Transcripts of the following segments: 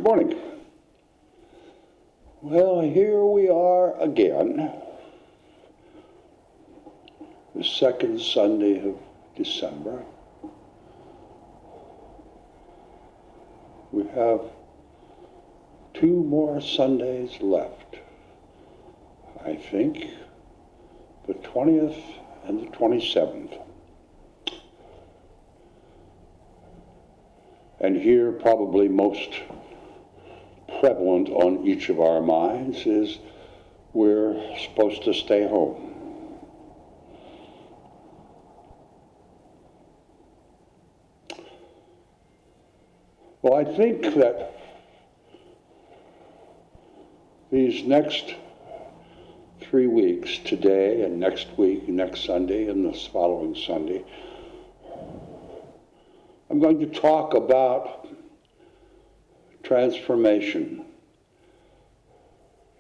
morning. Well, here we are again, the second Sunday of December. We have 2 more Sundays left, I think, the 20th and the 27th. And here, probably most prevalent on each of our minds, is we're supposed to stay home. Well, I think that these next 3 weeks, today and next week, next Sunday and this following Sunday, I'm going to talk about transformation.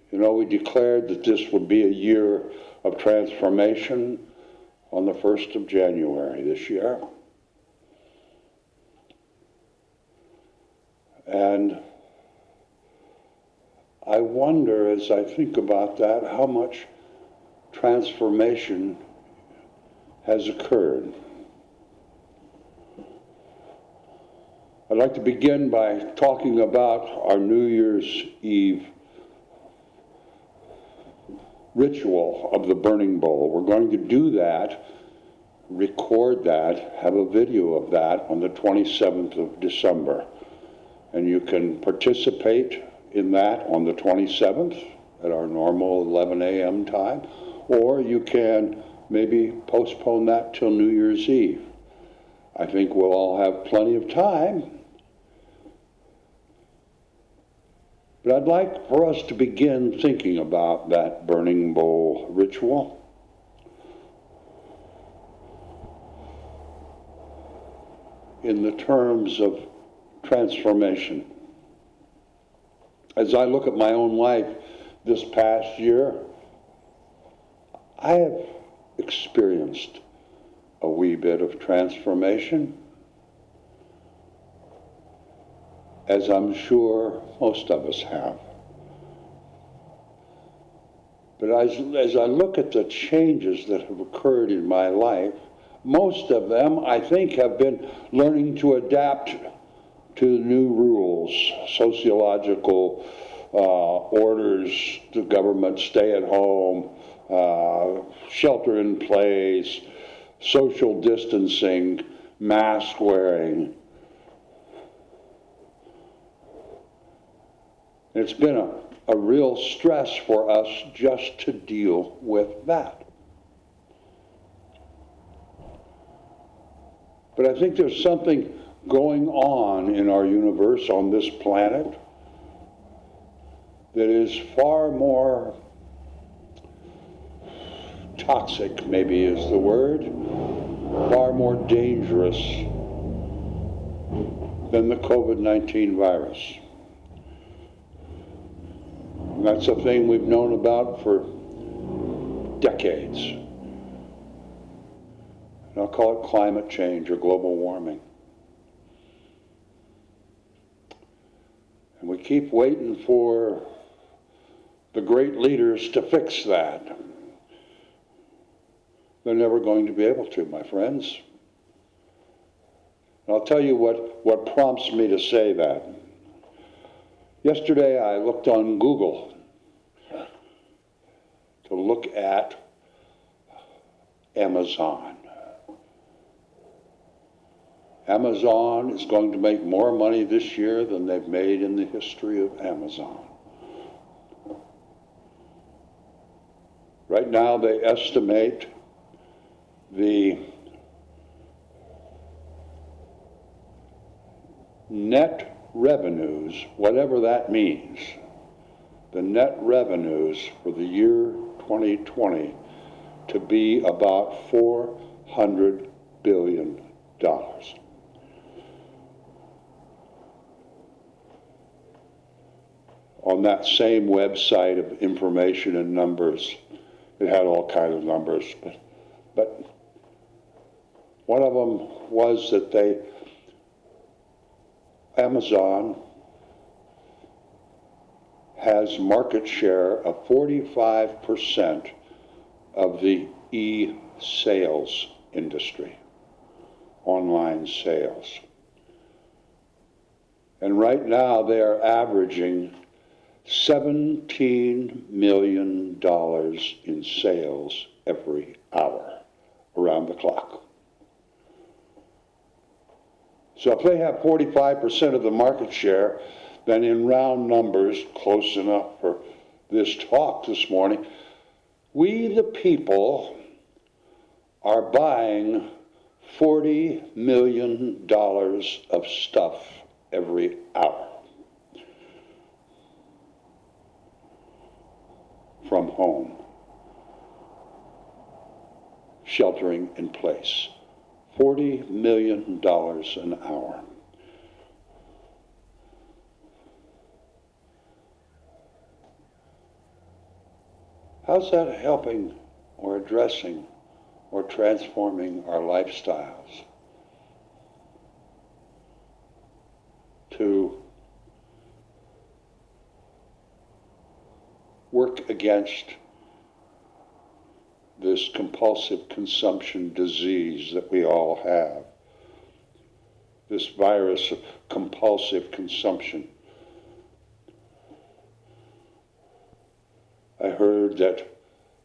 You know, we declared that this would be a year of transformation on the 1st of January this year. And I wonder, as I think about that, how much transformation has occurred. I'd like to begin by talking about our New Year's Eve ritual of the burning bowl. We're going to do that, record that, have a video of that on the 27th of December. And you can participate in that on the 27th at our normal 11 a.m. time, or you can maybe postpone that till New Year's Eve. I think we'll all have plenty of time. But I'd like for us to begin thinking about that burning bowl ritual. In the terms of transformation. As I look at my own life this past year, I have experienced a wee bit of transformation, as I'm sure most of us have. But as I look at the changes that have occurred in my life, most of them, I think, have been learning to adapt to new rules, sociological orders, the government stay at home, shelter in place, social distancing, mask wearing. It's been a real stress for us just to deal with that. But I think there's something going on in our universe, on this planet, that is far more toxic, maybe is the word, far more dangerous than the COVID-19 virus. And that's a thing we've known about for decades. And I'll call it climate change or global warming. And we keep waiting for the great leaders to fix that. They're never going to be able to, my friends. And I'll tell you what prompts me to say that. Yesterday I looked on Google to look at Amazon. Amazon is going to make more money this year than they've made in the history of Amazon. Right now they estimate the net revenues, whatever that means, the net revenues for the year 2020 to be about $400 billion. On that same website of information and numbers, it had all kinds of numbers, but one of them was that Amazon has market share of 45% of the e-sales industry, online sales. And right now they are averaging $17 million in sales every hour, around the clock. So if they have 45% of the market share, then in round numbers, close enough for this talk this morning, we the people are buying $40 million of stuff every hour from home, sheltering in place. $40 million an hour. How's that helping or addressing or transforming our lifestyles to work against this compulsive consumption disease that we all have, this virus of compulsive consumption? I heard that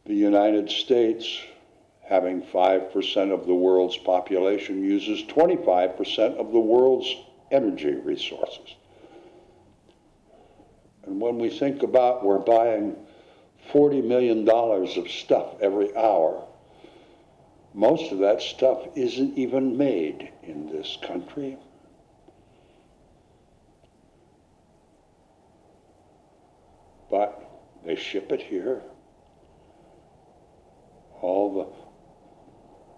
the United States, having 5% of the world's population, uses 25% of the world's energy resources. And when we think about we're buying $40 million of stuff every hour, most of that stuff isn't even made in this country. But they ship it here. All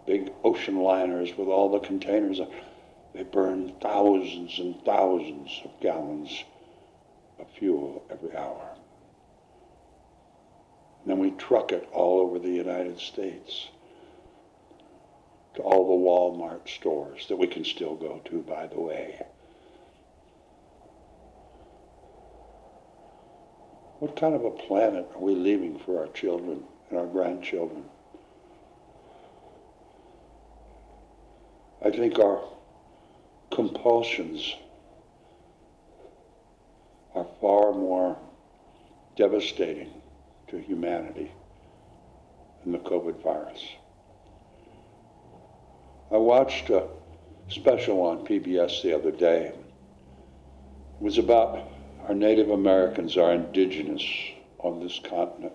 the big ocean liners with all the containers, they burn thousands and thousands of gallons of fuel every hour. And then we truck it all over the United States to all the Walmart stores that we can still go to, by the way. What kind of a planet are we leaving for our children and our grandchildren? I think our compulsions are far more devastating to humanity than the COVID virus. I watched a special on PBS the other day. It was about our Native Americans, our indigenous on this continent.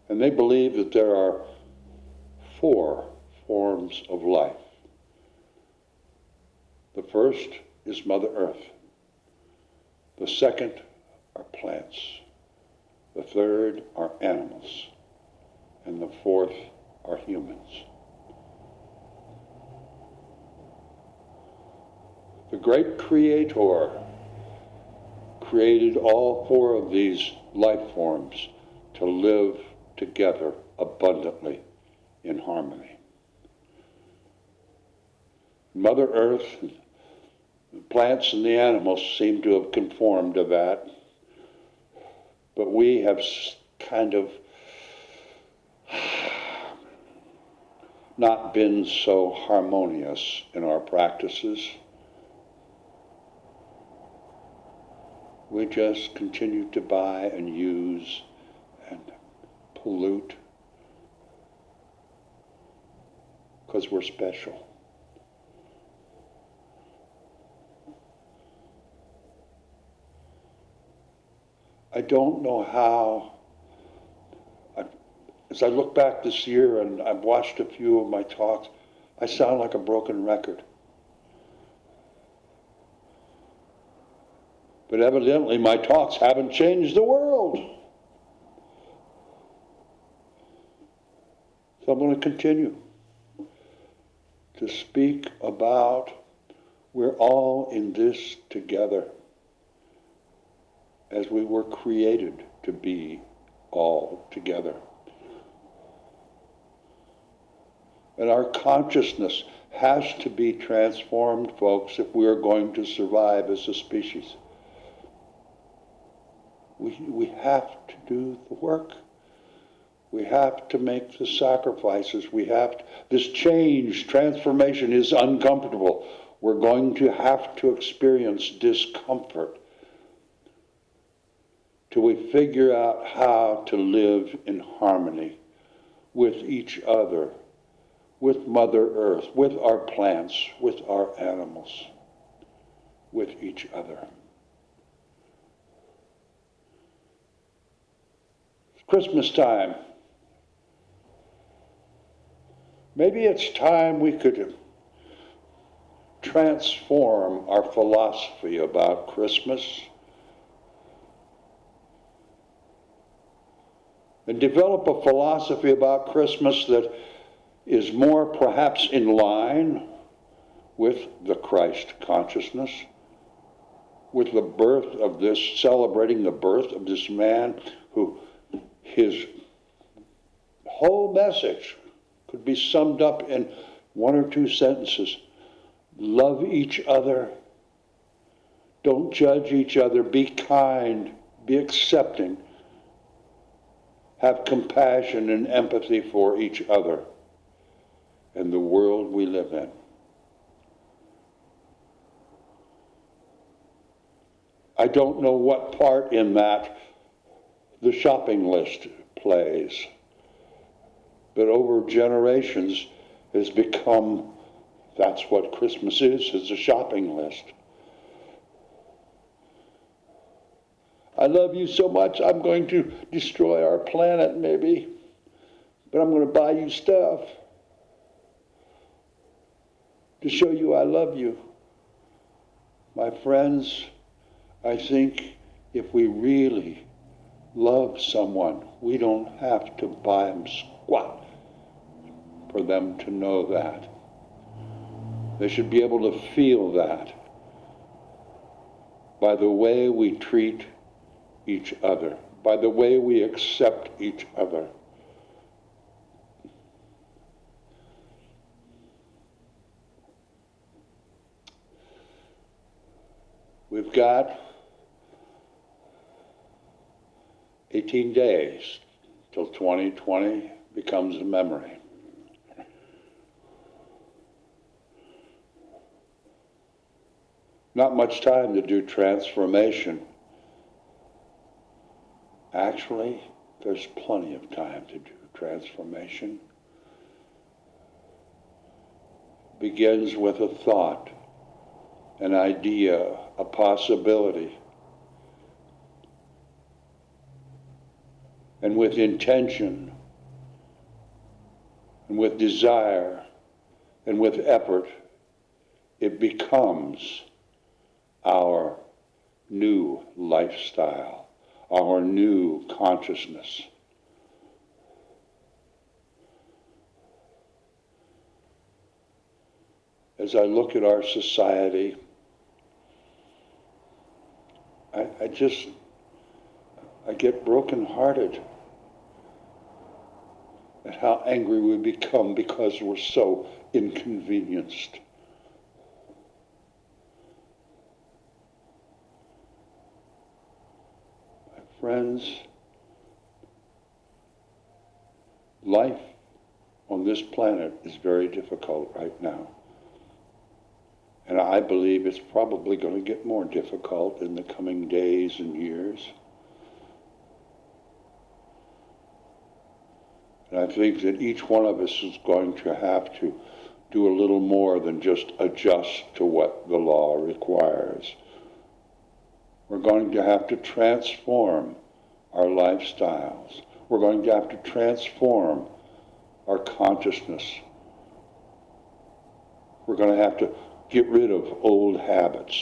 And they believe that there are 4 forms of life. The first is Mother Earth. The second are plants. The third are animals. And the fourth are humans. The great Creator created all 4 of these life forms to live together abundantly in harmony. Mother Earth, the plants and the animals seem to have conformed to that, but we have kind of not been so harmonious in our practices. We just continue to buy and use and pollute because we're special. I don't know how, as I look back this year and I've watched a few of my talks, I sound like a broken record. But evidently my talks haven't changed the world. So I'm going to continue to speak about we're all in this together, as we were created to be all together. And our consciousness has to be transformed, folks, if we are going to survive as a species. We have to do the work. We have to make the sacrifices. This change, transformation is uncomfortable. We're going to have to experience discomfort till we figure out how to live in harmony with each other, with Mother Earth, with our plants, with our animals, with each other. It's Christmas time. Maybe it's time we could transform our philosophy about Christmas and develop a philosophy about Christmas that is more perhaps in line with the Christ consciousness, with the birth of this, celebrating the birth of this man who his whole message could be summed up in one or two sentences. Love each other. Don't judge each other. Be kind. Be accepting. Have compassion and empathy for each other and the world we live in. I don't know what part in that the shopping list plays, but over generations has become, that's what Christmas is a shopping list. I love you so much, I'm going to destroy our planet maybe, but I'm going to buy you stuff to show you I love you. My friends, I think if we really love someone, we don't have to buy them squat for them to know that. They should be able to feel that by the way we treat each other, by the way we accept each other. We've got 18 days till 2020 becomes a memory. Not much time to do transformation. Actually, there's plenty of time to do transformation. It begins with a thought, an idea, a possibility. And with intention, and with desire, and with effort, it becomes our new lifestyle, our new consciousness. As I look at our society, I get brokenhearted at how angry we become because we're so inconvenienced. My friends, life on this planet is very difficult right now. And I believe it's probably going to get more difficult in the coming days and years. And I think that each one of us is going to have to do a little more than just adjust to what the law requires. We're going to have to transform our lifestyles. We're going to have to transform our consciousness. We're going to have to get rid of old habits.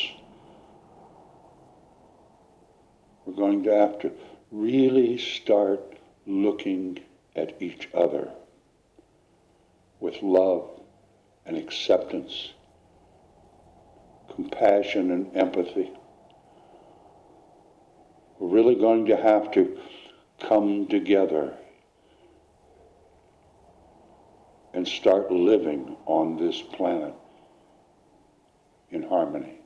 We're going to have to really start looking at each other with love and acceptance, compassion and empathy. We're really going to have to come together and start living on this planet in harmony.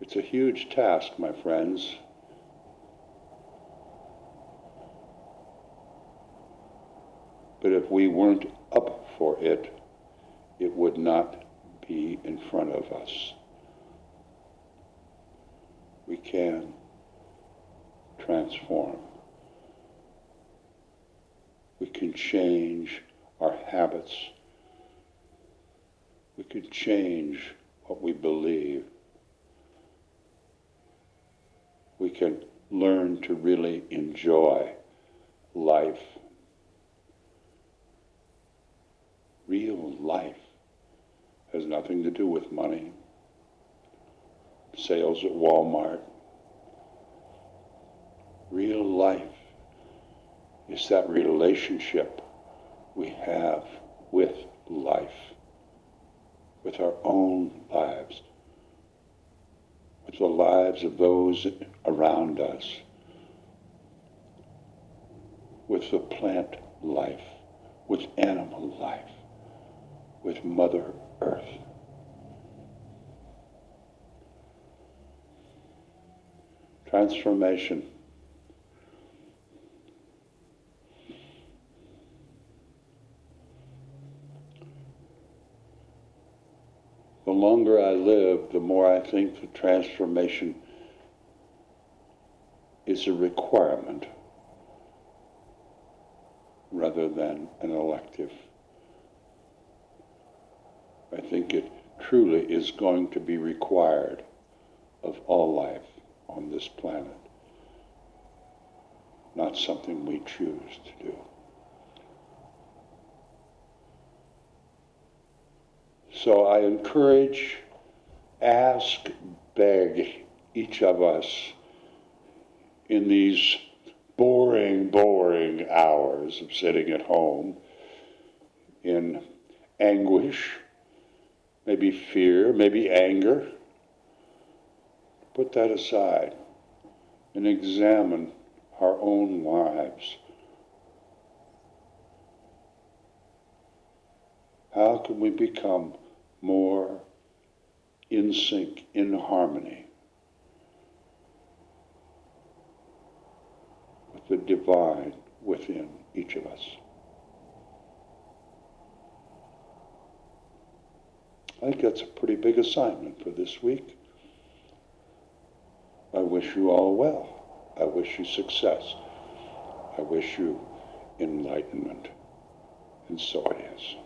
It's a huge task, my friends. But if we weren't up for it, it would not be in front of us. We can transform. We can change our habits. We can change what we believe. We can learn to really enjoy life. Real life has nothing to do with money, sales at Walmart. Real life is that relationship we have with life, with our own lives, with the lives of those around us, with the plant life, with animal life, with Mother Earth. Transformation. The longer I live, the more I think that transformation is a requirement rather than an elective. I think it truly is going to be required of all life on this planet, not something we choose to do. So I encourage, ask, beg each of us in these boring hours of sitting at home in anguish, maybe fear, maybe anger. Put that aside and examine our own lives. How can we become more in sync, in harmony with the divine within each of us? I think that's a pretty big assignment for this week. I wish you all well. I wish you success. I wish you enlightenment. And so it is.